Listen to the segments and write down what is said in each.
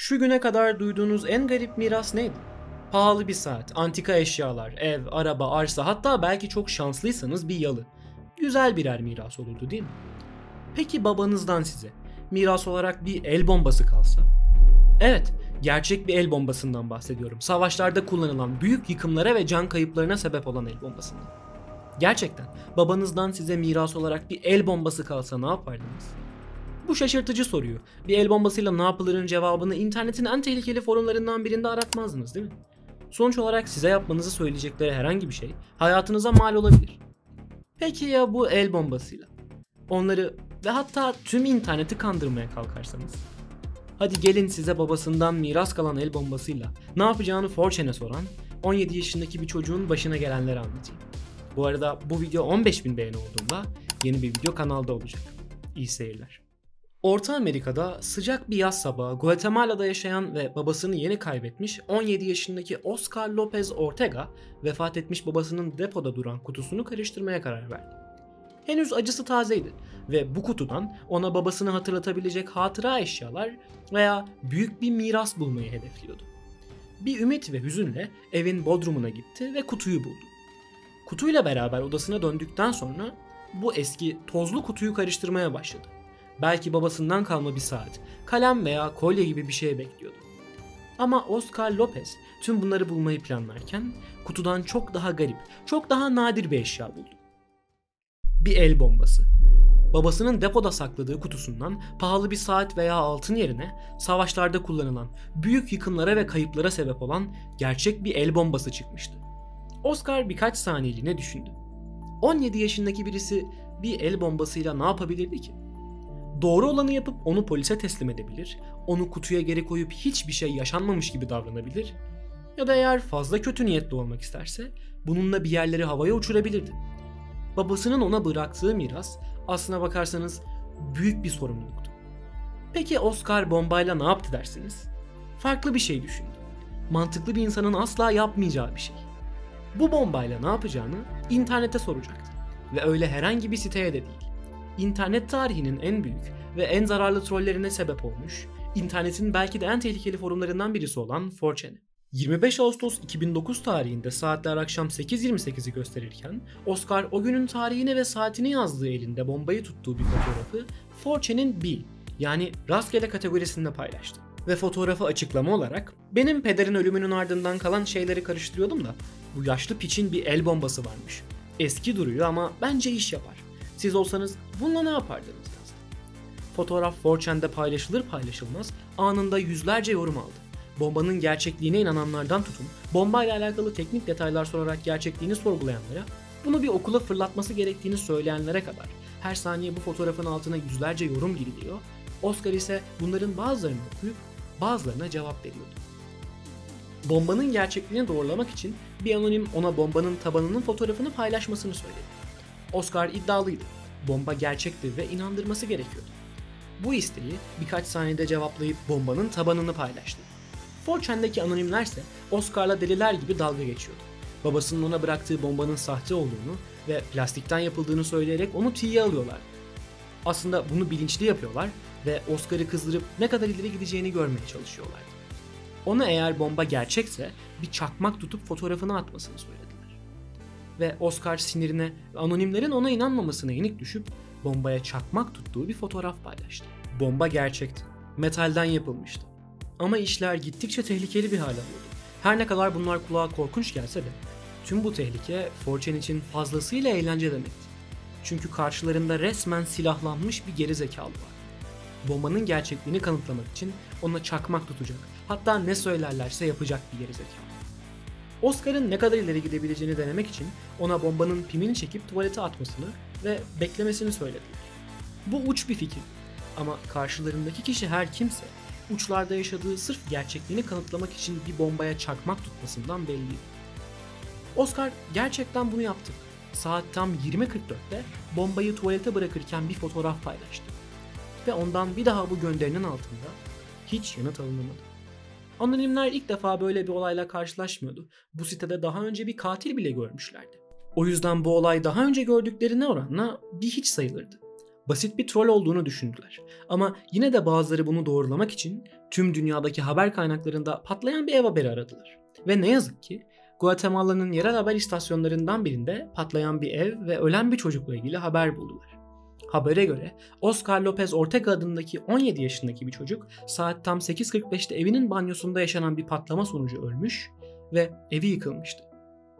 Şu güne kadar duyduğunuz en garip miras neydi? Pahalı bir saat, antika eşyalar, ev, araba, arsa, hatta belki çok şanslıysanız bir yalı. Güzel birer miras olurdu değil mi? Peki babanızdan size miras olarak bir el bombası kalsa? Evet, gerçek bir el bombasından bahsediyorum. Savaşlarda kullanılan, büyük yıkımlara ve can kayıplarına sebep olan el bombasından. Gerçekten babanızdan size miras olarak bir el bombası kalsa ne yapardınız? Bu şaşırtıcı soruyu, bir el bombasıyla ne yapılırın cevabını internetin en tehlikeli forumlarından birinde aratmazdınız değil mi? Sonuç olarak size yapmanızı söyleyecekleri herhangi bir şey hayatınıza mal olabilir. Peki ya bu el bombasıyla? Onları ve hatta tüm interneti kandırmaya kalkarsanız? Hadi gelin size babasından miras kalan el bombasıyla ne yapacağını 4chan'e soran 17 yaşındaki bir çocuğun başına gelenleri anlatayım. Bu arada bu video 15.000 beğeni olduğunda yeni bir video kanalda olacak. İyi seyirler. Orta Amerika'da sıcak bir yaz sabahı Guatemala'da yaşayan ve babasını yeni kaybetmiş 17 yaşındaki Oscar Lopez Ortega vefat etmiş babasının depoda duran kutusunu karıştırmaya karar verdi. Henüz acısı tazeydi ve bu kutudan ona babasını hatırlatabilecek hatıra eşyalar veya büyük bir miras bulmayı hedefliyordu. Bir ümit ve hüzünle evin bodrumuna gitti ve kutuyu buldu. Kutuyla beraber odasına döndükten sonra bu eski tozlu kutuyu karıştırmaya başladı. Belki babasından kalma bir saat, kalem veya kolye gibi bir şey bekliyordu. Ama Oscar Lopez tüm bunları bulmayı planlarken kutudan çok daha garip, çok daha nadir bir eşya buldu. Bir el bombası. Babasının depoda sakladığı kutusundan pahalı bir saat veya altın yerine savaşlarda kullanılan, büyük yıkımlara ve kayıplara sebep olan gerçek bir el bombası çıkmıştı. Oscar birkaç saniyeliğine düşündü. 17 yaşındaki birisi bir el bombasıyla ne yapabilirdi ki? Doğru olanı yapıp onu polise teslim edebilir, onu kutuya geri koyup hiçbir şey yaşanmamış gibi davranabilir ya da eğer fazla kötü niyetli olmak isterse bununla bir yerleri havaya uçurabilirdi. Babasının ona bıraktığı miras aslına bakarsanız büyük bir sorumluluktu. Peki Oscar bombayla ne yaptı dersiniz? Farklı bir şey düşündü. Mantıklı bir insanın asla yapmayacağı bir şey. Bu bombayla ne yapacağını internete soracaktı. Ve öyle herhangi bir siteye de değil. İnternet tarihinin en büyük ve en zararlı trollerine sebep olmuş, internetin belki de en tehlikeli forumlarından birisi olan 4chan'e. 25 Ağustos 2009 tarihinde saatler akşam 8.28'i gösterirken Oscar o günün tarihini ve saatini yazdığı elinde bombayı tuttuğu bir fotoğrafı 4chan'in B yani rastgele kategorisinde paylaştı. Ve fotoğrafı açıklama olarak benim pederin ölümünün ardından kalan şeyleri karıştırıyordum da bu yaşlı piçin bir el bombası varmış. Eski duruyor ama bence iş yapar. Siz olsanız bununla ne yapardınız yazdı. Fotoğraf 4chan'de paylaşılır paylaşılmaz anında yüzlerce yorum aldı. Bombanın gerçekliğine inananlardan tutun, bombayla alakalı teknik detaylar sorarak gerçekliğini sorgulayanlara, bunu bir okula fırlatması gerektiğini söyleyenlere kadar her saniye bu fotoğrafın altına yüzlerce yorum giriliyor, Oscar ise bunların bazılarını okuyup bazılarına cevap veriyordu. Bombanın gerçekliğini doğrulamak için bir anonim ona bombanın tabanının fotoğrafını paylaşmasını söyledi. Oscar iddialıydı. Bomba gerçekti ve inandırması gerekiyordu. Bu isteği birkaç saniyede cevaplayıp bombanın tabanını paylaştı. 4chan'deki anonimlerse Oscar'la deliler gibi dalga geçiyordu. Babasının ona bıraktığı bombanın sahte olduğunu ve plastikten yapıldığını söyleyerek onu tiye alıyorlar. Aslında bunu bilinçli yapıyorlar ve Oscar'ı kızdırıp ne kadar ileri gideceğini görmeye çalışıyorlardı. Ona eğer bomba gerçekse bir çakmak tutup fotoğrafını atmasını söylediler. Ve Oscar sinirine ve anonimlerin ona inanmamasına yenik düşüp bombaya çakmak tuttuğu bir fotoğraf paylaştı. Bomba gerçekti. Metalden yapılmıştı. Ama işler gittikçe tehlikeli bir hal alıyordu. Her ne kadar bunlar kulağa korkunç gelse de tüm bu tehlike 4chan için fazlasıyla eğlence demekti. Çünkü karşılarında resmen silahlanmış bir gerizekalı var. Bombanın gerçekliğini kanıtlamak için ona çakmak tutacak, hatta ne söylerlerse yapacak bir gerizekalı. Oscar'ın ne kadar ileri gidebileceğini denemek için ona bombanın pimini çekip tuvalete atmasını ve beklemesini söylediler. Bu uç bir fikir ama karşılarındaki kişi her kimse uçlarda yaşadığı sırf gerçekliğini kanıtlamak için bir bombaya çakmak tutmasından belliydi. Oscar gerçekten bunu yaptı. Saat tam 20.44'te bombayı tuvalete bırakırken bir fotoğraf paylaştı. Ve ondan bir daha bu gönderinin altında hiç yanıt alınamadı. Anonimler ilk defa böyle bir olayla karşılaşmıyordu. Bu sitede daha önce bir katil bile görmüşlerdi. O yüzden bu olay daha önce gördüklerine oranla bir hiç sayılırdı. basit bir troll olduğunu düşündüler. Ama yine de bazıları bunu doğrulamak için tüm dünyadaki haber kaynaklarında patlayan bir ev haberi aradılar. Ve ne yazık ki Guatemala'nın yerel haber istasyonlarından birinde patlayan bir ev ve ölen bir çocukla ilgili haber buldular. Habere göre Oscar Lopez Ortega adındaki 17 yaşındaki bir çocuk saat tam 8.45'te evinin banyosunda yaşanan bir patlama sonucu ölmüş ve evi yıkılmıştı.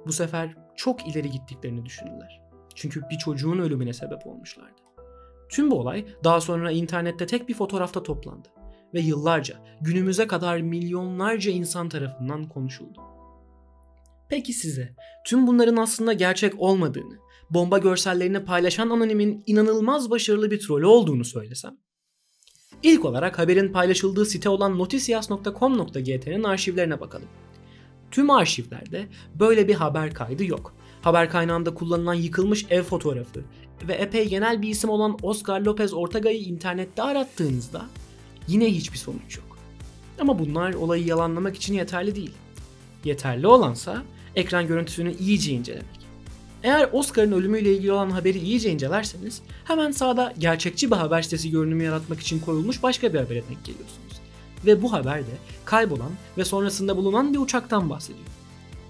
Bu sefer çok ileri gittiklerini düşündüler. Çünkü bir çocuğun ölümüne sebep olmuşlardı. Tüm bu olay daha sonra internette tek bir fotoğrafta toplandı ve yıllarca, günümüze kadar milyonlarca insan tarafından konuşuldu. Peki size tüm bunların aslında gerçek olmadığını, bomba görsellerini paylaşan anonimin inanılmaz başarılı bir trolü olduğunu söylesem? İlk olarak haberin paylaşıldığı site olan noticias.com.gt'nin arşivlerine bakalım. Tüm arşivlerde böyle bir haber kaydı yok. Haber kaynağında kullanılan yıkılmış ev fotoğrafı ve epey genel bir isim olan Oscar Lopez Ortega'yı internette arattığınızda yine hiçbir sonuç yok. Ama bunlar olayı yalanlamak için yeterli değil. Yeterli olansa ekran görüntüsünü iyice incelemek. Eğer Oscar'ın ölümüyle ilgili olan haberi iyice incelerseniz hemen sağda gerçekçi bir haber sitesi görünümü yaratmak için koyulmuş başka bir habere denk geliyorsunuz. Ve bu haber de kaybolan ve sonrasında bulunan bir uçaktan bahsediyor.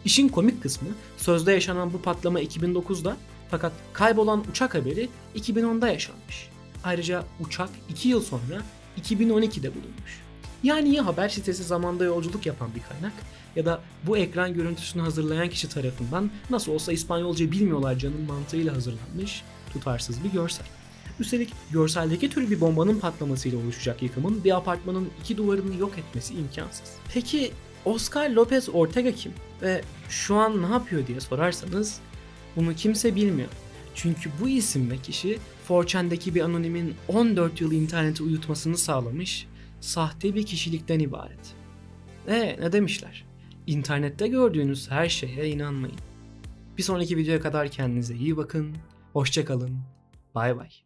İşin komik kısmı sözde yaşanan bu patlama 2009'da fakat kaybolan uçak haberi 2010'da yaşanmış. Ayrıca uçak 2 yıl sonra 2012'de bulunmuş. Yani ya haber sitesi zamanda yolculuk yapan bir kaynak ya da bu ekran görüntüsünü hazırlayan kişi tarafından nasıl olsa İspanyolca bilmiyorlar canın mantığıyla hazırlanmış tutarsız bir görsel. Üstelik görseldeki tür bir bombanın patlamasıyla oluşacak yıkımın bir apartmanın 2 duvarını yok etmesi imkansız. Peki Oscar Lopez Ortega kim ve şu an ne yapıyor diye sorarsanız bunu kimse bilmiyor. Çünkü bu isim ve kişi 4chan'daki bir anonimin 14 yıl interneti uyutmasını sağlamış sahte bir kişilikten ibaret. Ne demişler? İnternette gördüğünüz her şeye inanmayın. Bir sonraki videoya kadar kendinize iyi bakın, hoşça kalın, bay bay.